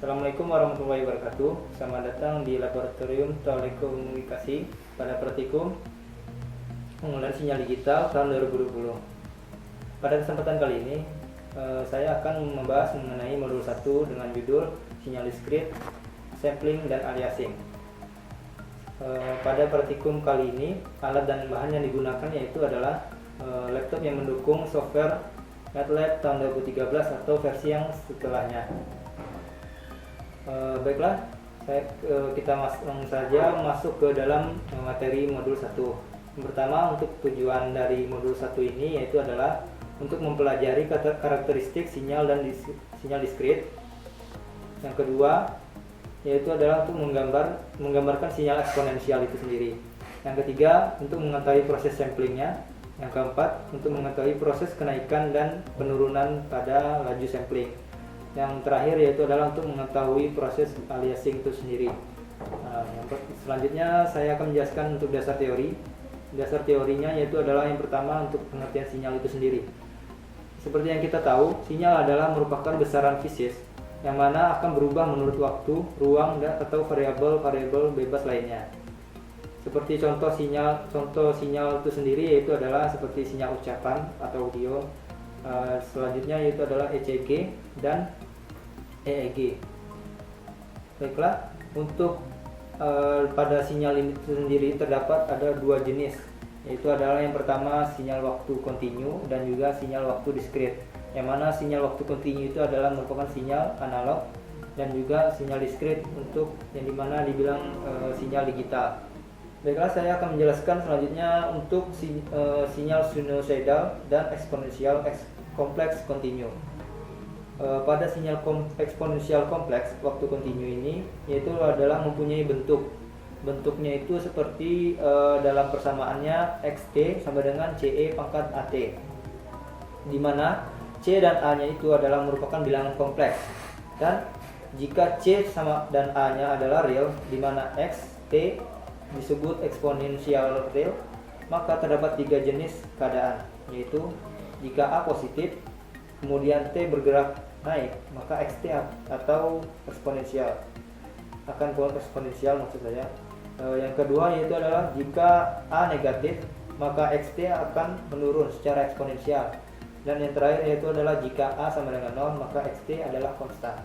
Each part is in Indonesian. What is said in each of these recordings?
Assalamualaikum warahmatullahi wabarakatuh. Selamat datang di Laboratorium Telekomunikasi pada praktikum penggunaan sinyal digital tahun 2020. Pada kesempatan kali ini, saya akan membahas mengenai modul 1 dengan judul sinyal diskrit, sampling, dan aliasing. Pada praktikum kali ini, alat dan bahan yang digunakan yaitu adalah laptop yang mendukung software MATLAB tahun 2013 atau versi yang setelahnya. Baiklah, kita langsung saja masuk ke dalam materi modul 1. Yang pertama, untuk tujuan dari modul 1 ini yaitu adalah untuk mempelajari karakteristik sinyal dan sinyal diskrit. Yang kedua, yaitu adalah untuk menggambarkan sinyal eksponensial itu sendiri. Yang ketiga, untuk mengetahui proses samplingnya. Yang keempat, untuk mengetahui proses kenaikan dan penurunan pada laju sampling. Yang terakhir yaitu adalah untuk mengetahui proses aliasing itu sendiri. Selanjutnya saya akan menjelaskan untuk dasar teori. Dasar teorinya yaitu adalah yang pertama untuk pengertian sinyal itu sendiri. Seperti yang kita tahu, sinyal adalah merupakan besaran fisis yang mana akan berubah menurut waktu, ruang, atau variabel-variabel bebas lainnya. Seperti contoh sinyal itu sendiri yaitu adalah seperti sinyal ucapan atau audio. Selanjutnya yaitu adalah ECG dan EEG. Baiklah, untuk pada sinyal ini sendiri terdapat ada dua jenis, yaitu adalah yang pertama sinyal waktu kontinu dan juga sinyal waktu diskrit. Yang mana sinyal waktu kontinu itu adalah merupakan sinyal analog dan juga sinyal diskrit untuk yang dimana dibilang sinyal digital. Baiklah, saya akan menjelaskan selanjutnya untuk sinyal sinusoidal dan eksponensial kompleks kontinu. Pada sinyal eksponensial kompleks waktu kontinu ini yaitu adalah mempunyai bentuknya itu seperti dalam persamaannya XT sama dengan CE pangkat AT, di mana C dan A nya itu adalah merupakan bilangan kompleks, dan jika C sama dan A nya adalah real, di mana XT disebut eksponensial real, maka terdapat tiga jenis keadaan, yaitu jika A positif kemudian T bergerak naik, maka XT atau eksponensial akan eksponensial maksud saya. Yang kedua yaitu adalah jika A negatif, maka XT akan menurun secara eksponensial. Dan yang terakhir yaitu adalah jika A sama dengan 0, maka XT adalah konstan.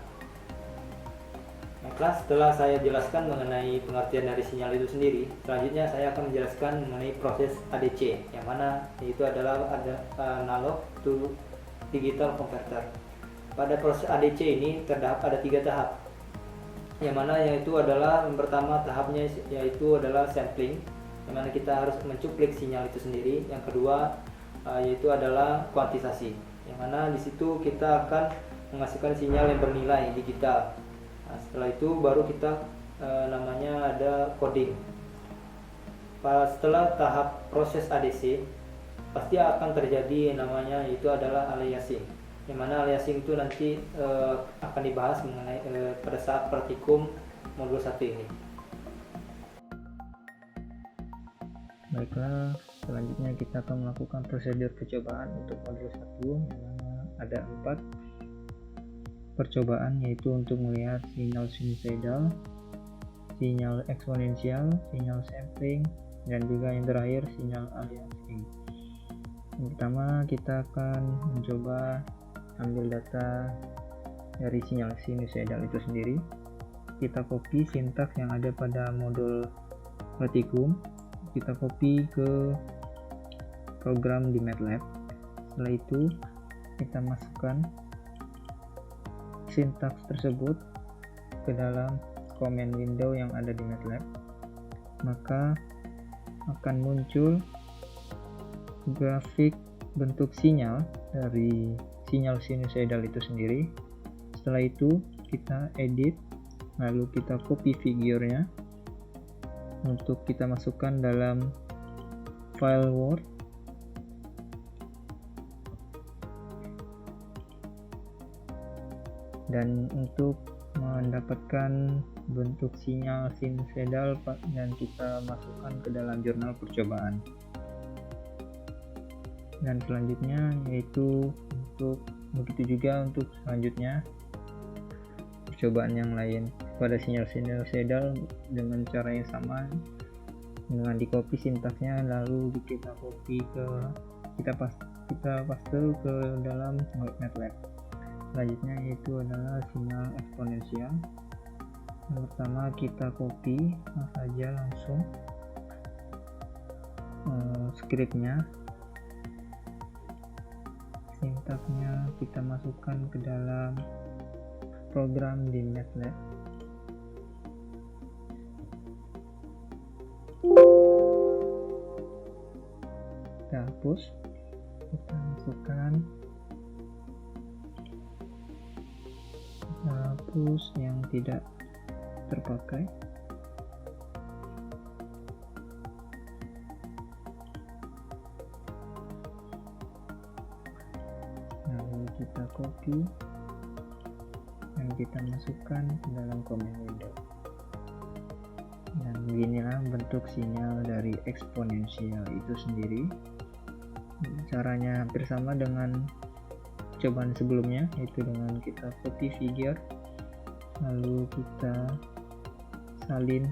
Baiklah, setelah saya jelaskan mengenai pengertian dari sinyal itu sendiri, selanjutnya saya akan menjelaskan mengenai proses ADC, yang mana itu adalah analog to digital converter. Pada proses ADC ini terdapat ada 3 tahap, yang mana yaitu adalah yang pertama tahapnya yaitu adalah sampling, yang mana kita harus mencuplik sinyal itu sendiri. Yang kedua yaitu adalah kuantisasi, yang mana di situ kita akan menghasilkan sinyal yang bernilai digital. Setelah itu baru kita namanya ada coding. Setelah tahap proses ADC pasti akan terjadi namanya itu adalah aliasing, yang mana aliasing itu nanti akan dibahas mengenai pada saat praktikum modul 1 ini. Baiklah, selanjutnya kita akan melakukan prosedur percobaan untuk modul 1, yang mana ada 4 percobaan, yaitu untuk melihat sinyal sinusoidal, sinyal eksponensial, sinyal sampling, dan juga yang terakhir sinyal aliasing. Yang pertama kita akan mencoba ambil data dari sinyal sinusoidal itu sendiri. Kita copy sintaks yang ada pada modul praktikum, kita copy ke program di MATLAB. Setelah itu kita masukkan sintaks tersebut ke dalam command window yang ada di MATLAB, maka akan muncul grafik bentuk sinyal dari sinyal sinusoidal itu sendiri. Setelah itu kita edit, lalu kita copy figurnya untuk kita masukkan dalam file Word. Dan untuk mendapatkan bentuk sinyal sinusoidal dan kita masukkan ke dalam jurnal percobaan. Dan selanjutnya yaitu untuk begitu juga untuk selanjutnya percobaan yang lain pada sinyal sinusoidal dengan cara yang sama, dengan di copy sintaksnya lalu kita copy kita paste ke dalam MATLAB. Selanjutnya yaitu adalah sinyal eksponensial. Yang pertama kita copy saja langsung scriptnya, sintaksnya kita masukkan ke dalam program di MATLAB. Kita hapus, kita masukkan, kita hapus yang tidak terpakai. Lalu kita copy dan kita masukkan ke dalam command window. Dan beginilah bentuk sinyal dari eksponensial itu sendiri. Caranya hampir sama dengan cobaan sebelumnya, yaitu dengan kita copy figure lalu kita salin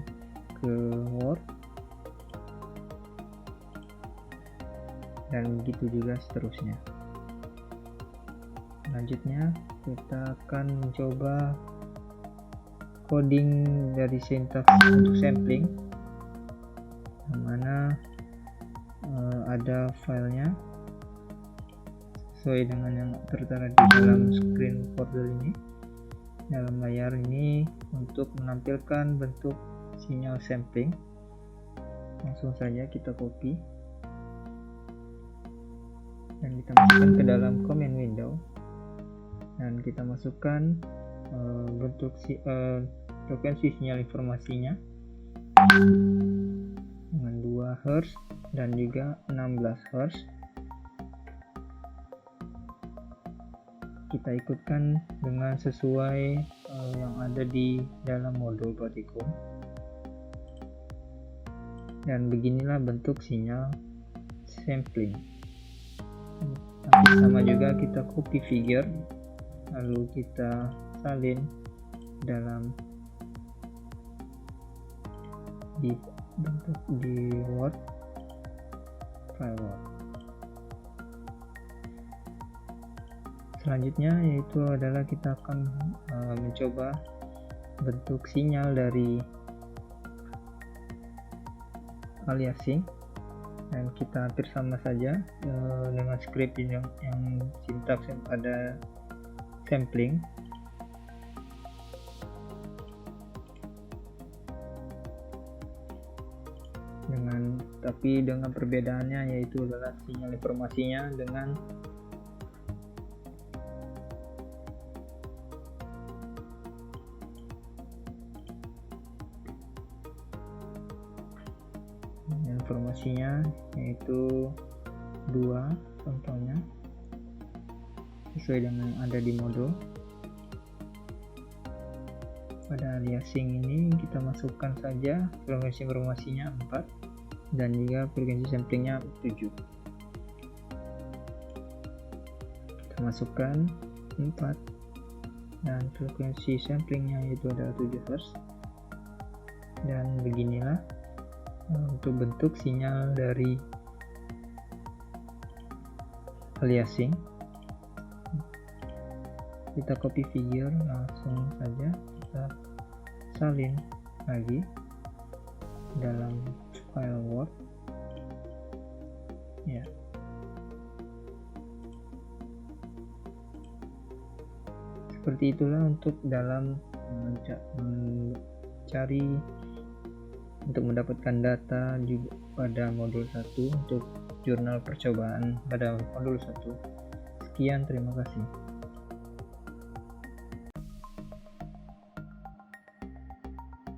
ke Word, dan begitu juga seterusnya. Selanjutnya kita akan mencoba coding dari sintaks untuk sampling, yang mana ada filenya sesuai dengan yang tertera di dalam screen folder ini, dalam layar ini, untuk menampilkan bentuk sinyal sampling. Langsung saja kita copy dan kita masukkan ke dalam command window, dan kita masukkan bentuk frekuensi sinyal informasinya dengan 2 Hz dan juga 16 Hz. Kita ikutkan dengan sesuai yang ada di dalam modul Proticum, dan beginilah bentuk sinyal sampling. Sama juga kita copy figure lalu kita salin dalam bentuk di Word, file Word. Selanjutnya yaitu adalah kita akan mencoba bentuk sinyal dari aliasing, dan kita hampir sama saja dengan script yang sintaks yang pada sampling. Tapi dengan perbedaannya yaitu adalah sinyal informasinya dengan yaitu 2 contohnya sesuai dengan yang ada di modul. Pada aliasing ini kita masukkan saja frekuensi informasinya 4 dan juga frekuensi samplingnya 7. Kita masukkan 4 dan frekuensi samplingnya itu adalah 7 Hz, dan beginilah untuk bentuk sinyal dari aliasing. Kita copy figure, langsung saja kita salin lagi dalam file Word ya. Seperti itulah untuk dalam mencari untuk mendapatkan data juga pada modul 1 untuk jurnal percobaan pada modul 1. Sekian, terima kasih.